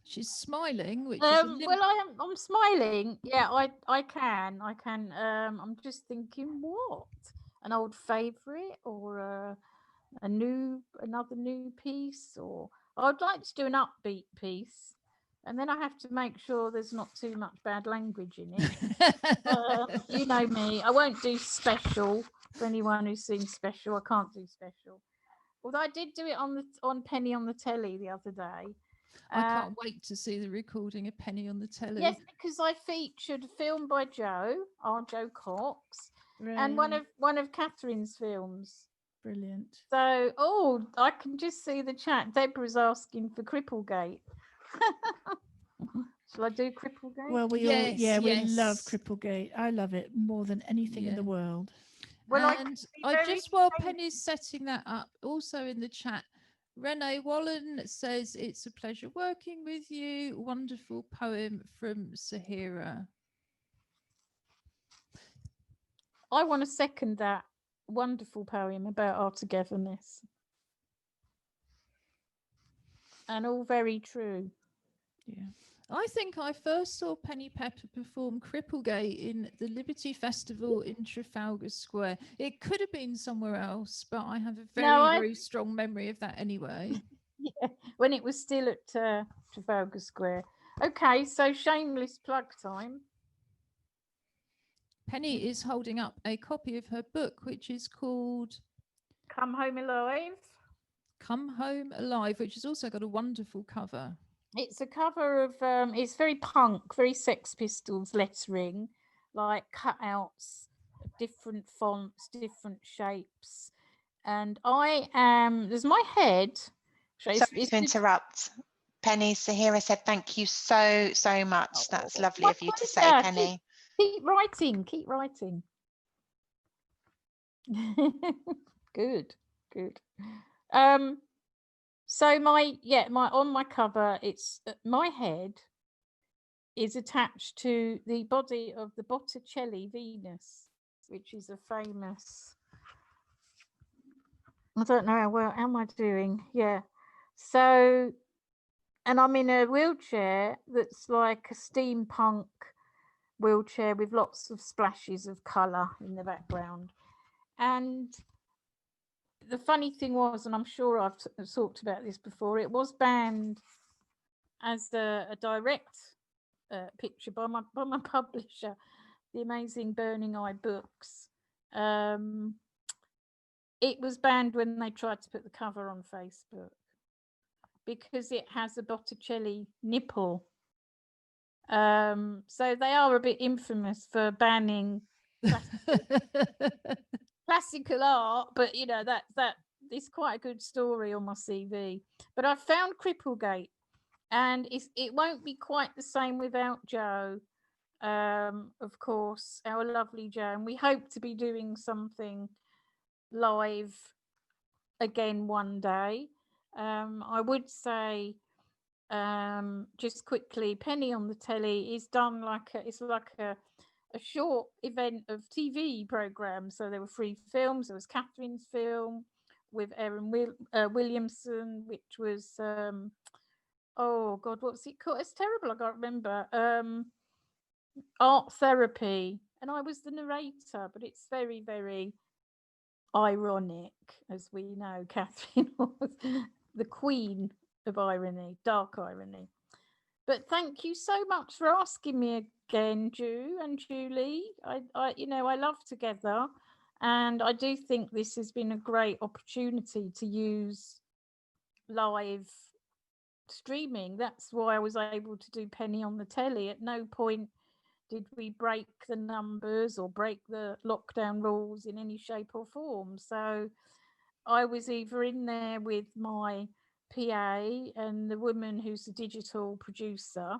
She's smiling, which is I'm smiling. Yeah, I can. I'm just thinking, what? An old favourite, or another new piece, or I'd like to do an upbeat piece. And then I have to make sure there's not too much bad language in it. You know me, I won't do special. For anyone who's seen special, I can't do special. Although I did do it on Penny on the Telly the other day. I can't wait to see the recording of Penny on the Telly. Yes, because I featured a film by our Joe Cox, and one of Catherine's films. Brilliant. So, I can just see the chat. Deborah's asking for Cripplegate. Shall I do Cripplegate? Well, we love Cripplegate. I love it more than anything in the world. Well, I just, while Penny's setting that up, also in the chat, Renee Wallen says, it's a pleasure working with you. Wonderful poem from Sahira. I want to second that wonderful poem about our togetherness. And all very true. Yeah. I think I first saw Penny Pepper perform Cripplegate in the Liberty Festival in Trafalgar Square. It could have been somewhere else, but I have a very strong memory of that anyway. Yeah, when it was still at Trafalgar Square. Okay, so shameless plug time. Penny is holding up a copy of her book, which is called Come Home Alive. Come Home Alive, which has also got a wonderful cover. It's a cover of, it's very punk, very Sex Pistols lettering, like cutouts, different fonts, different shapes. And I am, there's my head. So Sorry to interrupt. Penny, Sahira said thank you so much. That's lovely of you to say, Penny. Keep writing, keep writing. Good. So my on my cover, it's my head is attached to the body of the Botticelli Venus, which is a famous, I don't know how am I doing? Yeah. So, and I'm in a wheelchair that's like a steampunk wheelchair with lots of splashes of colour in the background. And the funny thing was, and I'm sure I've talked about this before, it was banned as a direct picture by my publisher, the amazing Burning Eye Books. It was banned when they tried to put the cover on Facebook because it has a Botticelli nipple. So they are a bit infamous for banning classical art, but you know that is quite a good story on my CV. But I found Cripplegate, and it won't be quite the same without Jo. Of course, our lovely Jo, and we hope to be doing something live again one day. I would say, just quickly, Penny on the Telly is done like it's like a short event of TV programs. So there were 3 films. There was Catherine's film with Erin Williamson, which was oh God, what's it called? It's terrible. I can't remember. Art Therapy, and I was the narrator. But it's very, very ironic, as we know. Catherine was the queen of irony, dark irony. But thank you so much for asking me again, Ju and Julie. I love Together, and I do think this has been a great opportunity to use live streaming. That's why I was able to do Penny on the Telly. At no point did we break the numbers or break the lockdown rules in any shape or form. So I was either in there with my PA and the woman who's the digital producer.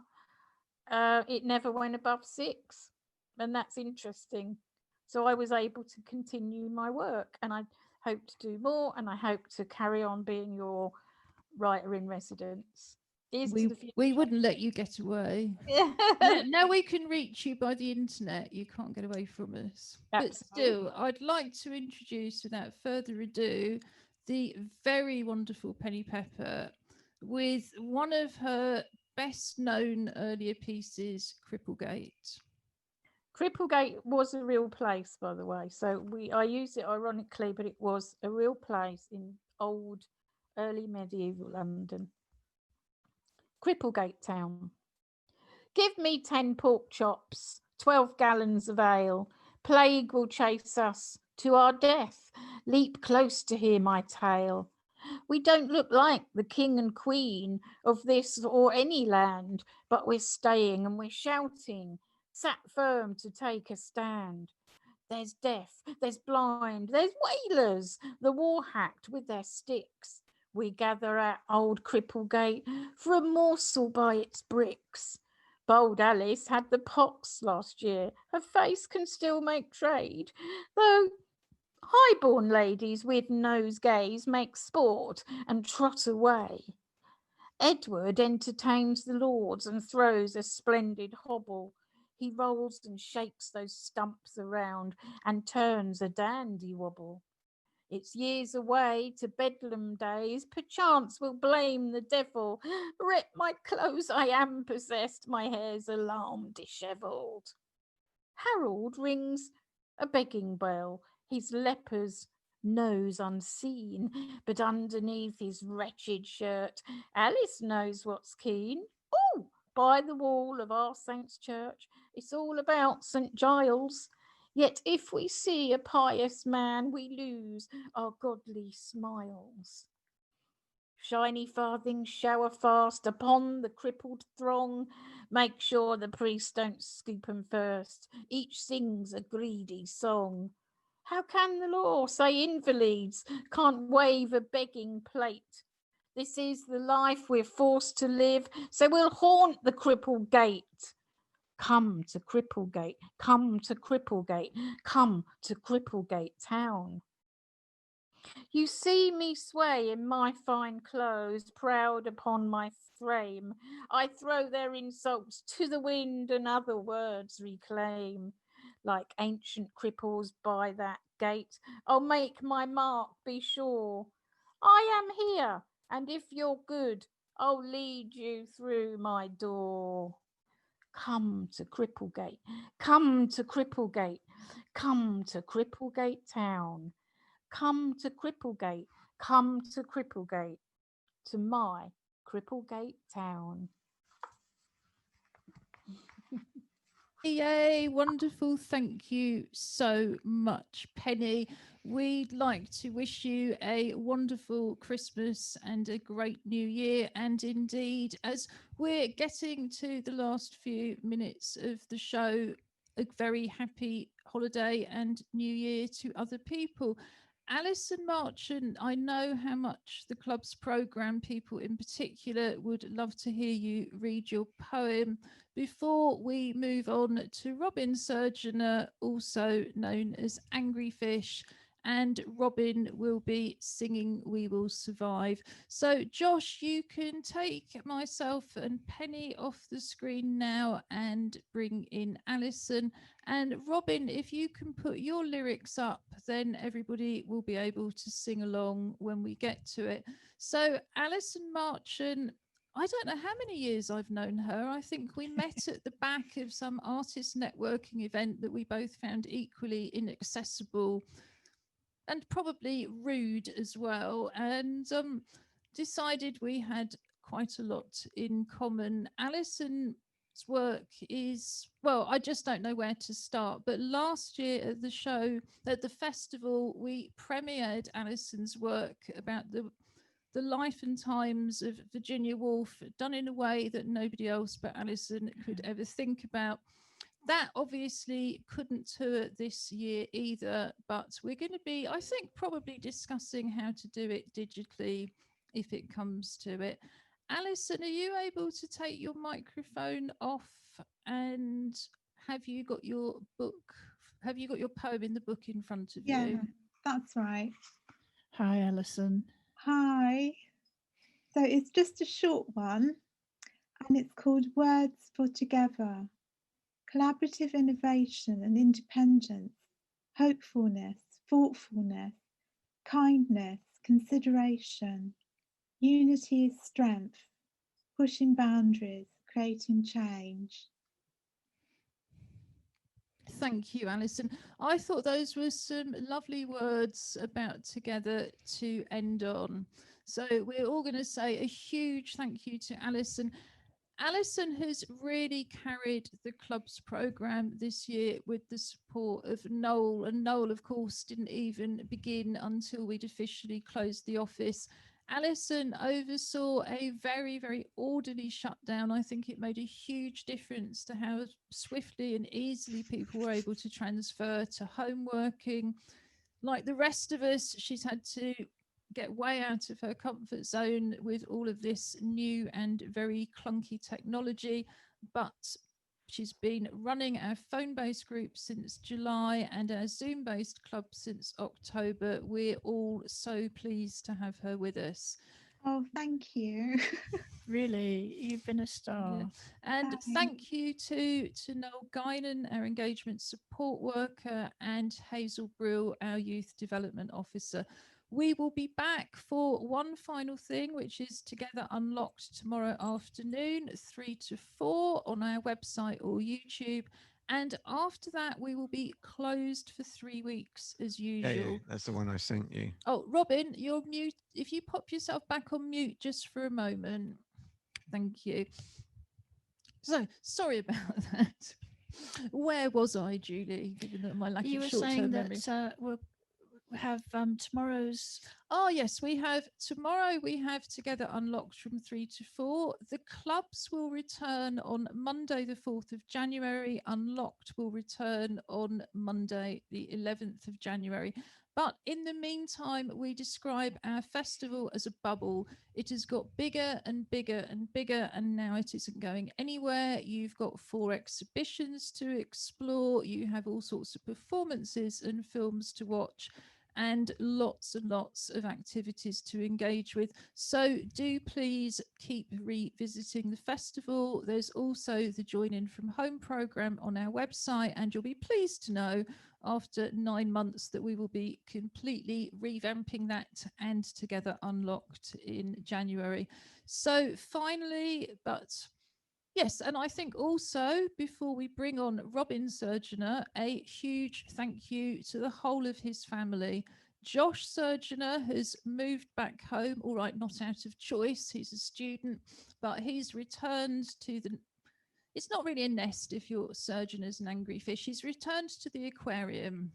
It never went above 6, and that's interesting. So I was able to continue my work, and I hope to do more, and I hope to carry on being your writer in residence. We wouldn't let you get away. Now we can reach you by the internet. You can't get away from us. Absolutely. But still, I'd like to introduce, without further ado, the very wonderful Penny Pepper with one of her best known earlier pieces, Cripplegate. Cripplegate was a real place, by the way. So I use it ironically, but it was a real place in old, early medieval London. Cripplegate town. Give me 10 pork chops, 12 gallons of ale. Plague will chase us to our death. Leap close to hear my tale. We don't look like the king and queen of this or any land, but we're staying and we're shouting, sat firm to take a stand. There's deaf, there's blind, there's wailers, the war-hacked with their sticks. We gather at old Cripplegate for a morsel by its bricks. Bold Alice had the pox last year. Her face can still make trade, though high-born ladies with nosegays make sport and trot away. Edward entertains the lords and throws a splendid hobble. He rolls and shakes those stumps around and turns a dandy wobble. It's years away to Bedlam days, perchance we'll blame the devil. Rip my clothes, I am possessed, my hair's alarmed, dishevelled. Harold rings a begging bell, his lepers knows unseen, but underneath his wretched shirt, Alice knows what's keen. Oh, by the wall of our Saint's Church, it's all about St. Giles. Yet if we see a pious man, we lose our godly smiles. Shiny farthings shower fast upon the crippled throng. Make sure the priests don't scoop 'em first. Each sings a greedy song. How can the law say invalids can't wave a begging plate? This is the life we're forced to live, so we'll haunt the Cripplegate. Come to Cripplegate, come to Cripplegate, come to Cripplegate town. You see me sway in my fine clothes, proud upon my frame. I throw their insults to the wind and other words reclaim. Like ancient cripples by that gate, I'll make my mark, be sure. I am here, and if you're good, I'll lead you through my door. Come to Cripplegate, come to Cripplegate, come to Cripplegate town. Come to Cripplegate, come to Cripplegate, to my Cripplegate town. Yay, wonderful. Thank you so much, Penny. We'd like to wish you a wonderful Christmas and a great new year. And indeed, as we're getting to the last few minutes of the show, a very happy holiday and new year to other people. Alison Marchant, I know how much the club's programme people in particular would love to hear you read your poem. Before we move on to Robin Surgeoner, also known as Angry Fish, and Robin will be singing We Will Survive. So Josh, you can take myself and Penny off the screen now and bring in Alison. And Robin, if you can put your lyrics up, then everybody will be able to sing along when we get to it. So Alison Marchant, I don't know how many years I've known her. I think we met at the back of some artist networking event that we both found equally inaccessible and probably rude as well, and decided we had quite a lot in common. Alison's work is, well, I just don't know where to start, but last year at the show, at the festival, we premiered Alison's work about the life and times of Virginia Woolf, done in a way that nobody else but Alison could ever think about. That obviously couldn't tour this year either, but we're going to be, I think, probably discussing how to do it digitally if it comes to it. Alison, are you able to take your microphone off, and have you got your book? Have you got your poem in the book in front of you? That's right. Hi, Alison. Hi. So it's just a short one, and it's called Words for Together. Collaborative innovation and independence, hopefulness, thoughtfulness, kindness, consideration. Unity is strength, pushing boundaries, creating change. Thank you, Alison. I thought those were some lovely words about together to end on. So we're all going to say a huge thank you to Alison. Alison has really carried the club's programme this year with the support of Noel, and Noel, of course, didn't even begin until we'd officially closed the office. Alison oversaw a very, very orderly shutdown. I think it made a huge difference to how swiftly and easily people were able to transfer to home working. Like the rest of us, she's had to get way out of her comfort zone with all of this new and very clunky technology, but she's been running our phone-based group since July and our Zoom-based club since October. We're all so pleased to have her with us. Oh, thank you. Really, you've been a star. Yeah. And thank you to Noel Guinan, our engagement support worker, and Hazel Brill, our youth development officer. We will be back for one final thing, which is Together Unlocked tomorrow afternoon, 3 to 4 on our website or YouTube. And after that, we will be closed for 3 weeks as usual. Yeah, that's the one I sent you. Oh, Robin, you're mute. If you pop yourself back on mute just for a moment. Thank you. So, sorry about that. Where was I, Julie, given that my lack You of were short-term saying memory? that we'll have tomorrow's. Oh yes, we have tomorrow. We have Together Unlocked from 3 to 4. The clubs will return on Monday, the 4th of January. Unlocked will return on Monday, the 11th of January. But in the meantime, we describe our festival as a bubble. It has got bigger and bigger and bigger, and now it isn't going anywhere. You've got 4 exhibitions to explore. You have all sorts of performances and films to watch, and lots of activities to engage with. So do please keep revisiting the festival. There's also the Join In From Home programme on our website, and you'll be pleased to know after 9 months that we will be completely revamping that and Together Unlocked in January. So finally, but yes, and I think also before we bring on Robin Surgener, a huge thank you to the whole of his family. Josh Surgener has moved back home, all right, not out of choice, he's a student, but he's returned to the, it's not really a nest if you're Surgeoner's an angry fish, he's returned to the aquarium.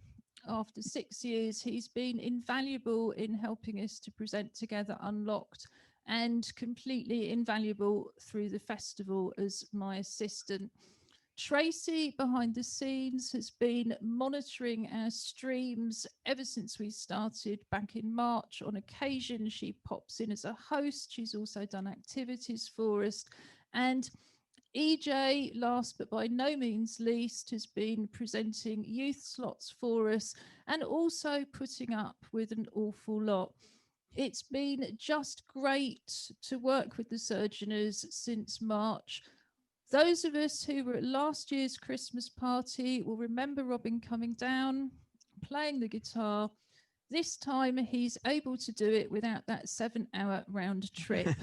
After 6 years, he's been invaluable in helping us to present Together Unlocked, and completely invaluable through the festival as my assistant. Tracy behind the scenes has been monitoring our streams ever since we started back in March. On occasion, she pops in as a host. She's also done activities for us. And EJ, last but by no means least, has been presenting youth slots for us and also putting up with an awful lot. It's been just great to work with the Surgeoners since March. Those of us who were at last year's Christmas party will remember Robin coming down, playing the guitar. This time he's able to do it without that 7-hour round trip.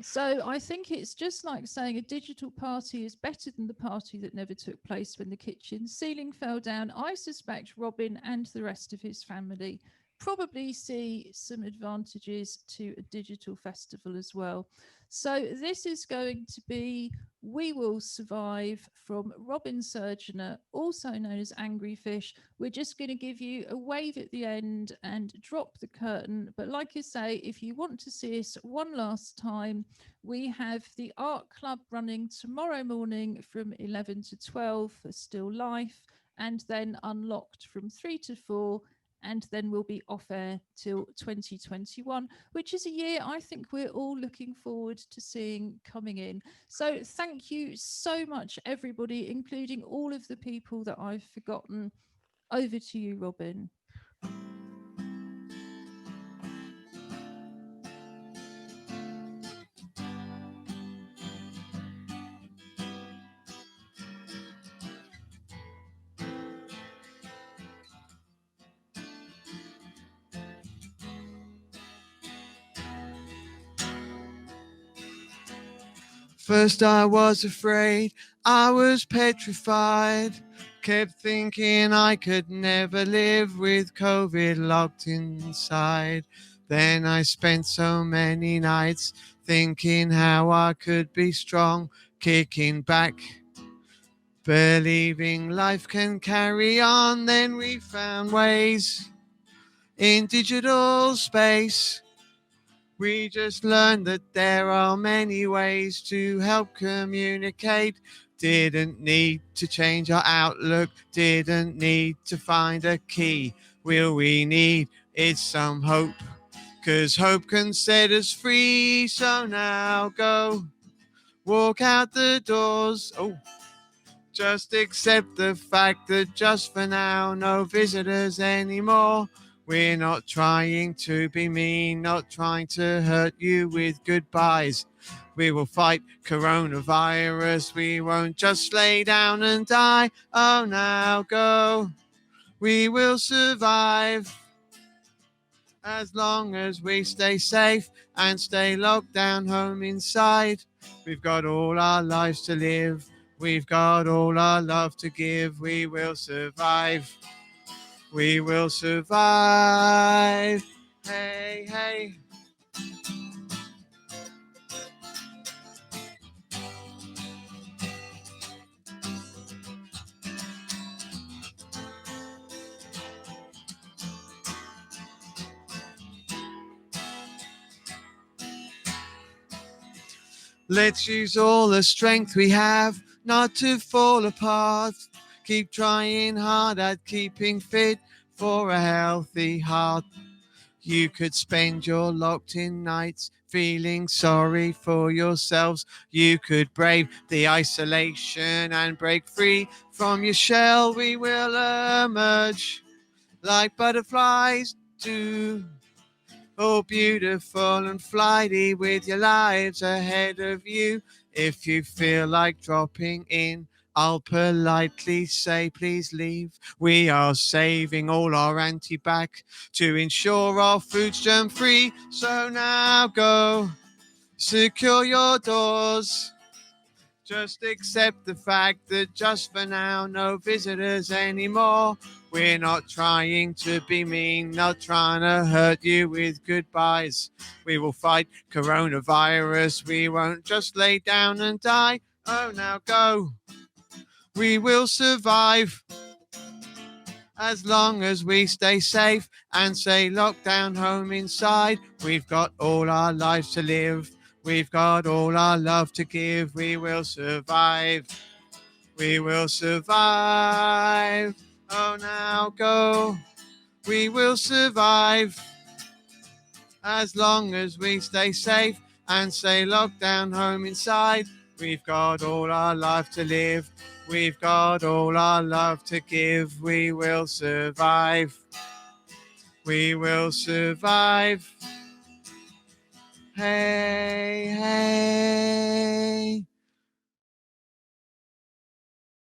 So I think it's just like saying a digital party is better than the party that never took place when the kitchen ceiling fell down. I suspect Robin and the rest of his family probably see some advantages to a digital festival as well. So this is going to be We Will Survive from Robin Surgener, also known as Angry Fish. We're just going to give you a wave at the end and drop the curtain. But like I say, if you want to see us one last time, we have the Art Club running tomorrow morning from 11 to 12 for Still Life, and then Unlocked from 3 to 4. And then we'll be off air till 2021, which is a year I think we're all looking forward to seeing coming in. So thank you so much, everybody, including all of the people that I've forgotten. Over to you, Robin. First I was afraid, I was petrified, kept thinking I could never live with COVID locked inside. Then I spent so many nights thinking how I could be strong, kicking back, believing life can carry on. Then we found ways in digital space. We just learned that there are many ways to help communicate. Didn't need to change our outlook, didn't need to find a key. All we need is some hope, 'cause hope can set us free. So now go, walk out the doors. Oh, just accept the fact that just for now, no visitors anymore. We're not trying to be mean, not trying to hurt you with goodbyes. We will fight coronavirus. We won't just lay down and die. Oh, now go. We will survive as long as we stay safe and stay locked down home inside. We've got all our lives to live. We've got all our love to give. We will survive. We will survive. Hey, hey. Let's use all the strength we have not to fall apart. Keep trying hard at keeping fit for a healthy heart. You could spend your locked in nights feeling sorry for yourselves. You could brave the isolation and break free from your shell. We will emerge like butterflies do. Oh, beautiful and flighty with your lives ahead of you. If you feel like dropping in, I'll politely say, please leave. We are saving all our anti-bac to ensure our food's germ-free. So now go, secure your doors. Just accept the fact that just for now, no visitors anymore. We're not trying to be mean, not trying to hurt you with goodbyes. We will fight coronavirus. We won't just lay down and die. Oh, now go. We will survive as long as we stay safe and say lockdown home inside. We've got all our lives to live. We've got all our love to give. We will survive. We will survive. Oh, now go. We will survive as long as we stay safe and say lockdown home inside. We've got all our life to live. We've got all our love to give. We will survive. We will survive. Hey, hey.